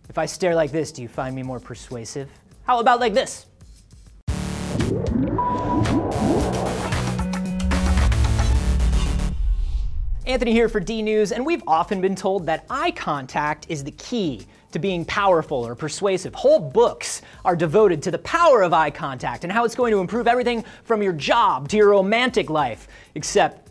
If I stare like this, do you find me more persuasive? How about like this? Anthony here for DNews, and we've often been told that eye contact is the key to being powerful or persuasive. Whole books are devoted to the power of eye contact and how it's going to improve everything from your job to your romantic life. Except,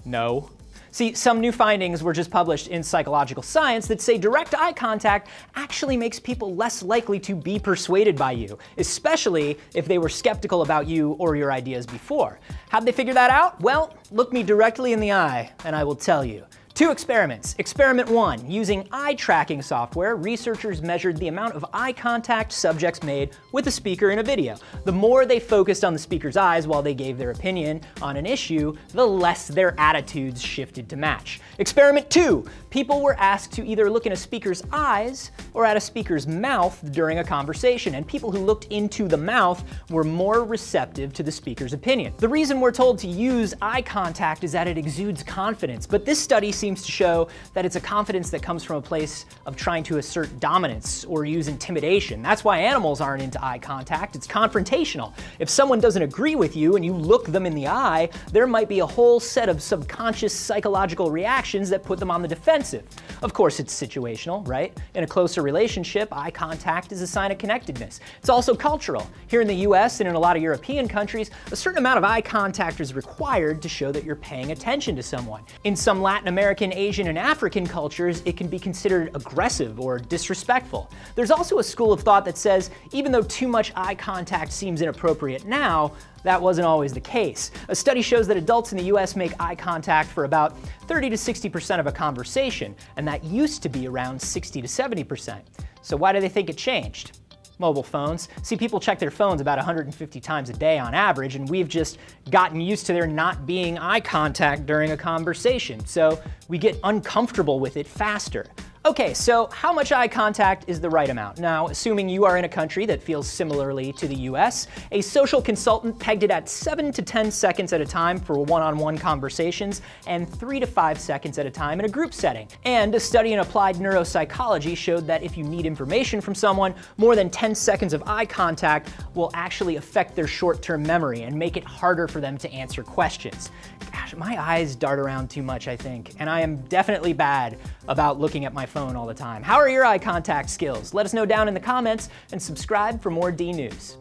no. See, some new findings were just published in Psychological Science that say direct eye contact actually makes people less likely to be persuaded by you, especially if they were skeptical about you or your ideas before. How'd they figure that out? Well, look me directly in the eye and I will tell you. 2 experiments. Experiment 1. Using eye tracking software, researchers measured the amount of eye contact subjects made with a speaker in a video. The more they focused on the speaker's eyes while they gave their opinion on an issue, the less their attitudes shifted to match. Experiment 2. People were asked to either look in a speaker's eyes or at a speaker's mouth during a conversation, and people who looked into the mouth were more receptive to the speaker's opinion. The reason we're told to use eye contact is that it exudes confidence, but this study seems to show that it's a confidence that comes from a place of trying to assert dominance or use intimidation. That's why animals aren't into eye contact. It's confrontational. If someone doesn't agree with you and you look them in the eye, there might be a whole set of subconscious psychological reactions that put them on the defensive. Of course, it's situational, right? In a closer relationship, eye contact is a sign of connectedness. It's also cultural. Here in the US and in a lot of European countries, a certain amount of eye contact is required to show that you're paying attention to someone. In some Latin American, Asian, and African cultures, it can be considered aggressive or disrespectful. There's also a school of thought that says even though too much eye contact seems inappropriate now, that wasn't always the case. A study shows that adults in the US make eye contact for about 30 to 60% of a conversation, and that used to be around 60 to 70%. So why do they think it changed? Mobile phones. See, people check their phones about 150 times a day on average, and we've just gotten used to there not being eye contact during a conversation, so we get uncomfortable with it faster. Okay, so how much eye contact is the right amount? Now, assuming you are in a country that feels similarly to the US, a social consultant pegged it at 7 to 10 seconds at a time for one-on-one conversations and 3 to 5 seconds at a time in a group setting. And a study in applied neuropsychology showed that if you need information from someone, more than 10 seconds of eye contact will actually affect their short-term memory and make it harder for them to answer questions. Gosh, my eyes dart around too much, I think, and I am definitely bad about looking at my phone all the time. How are your eye contact skills? Let us know down in the comments and subscribe for more DNews.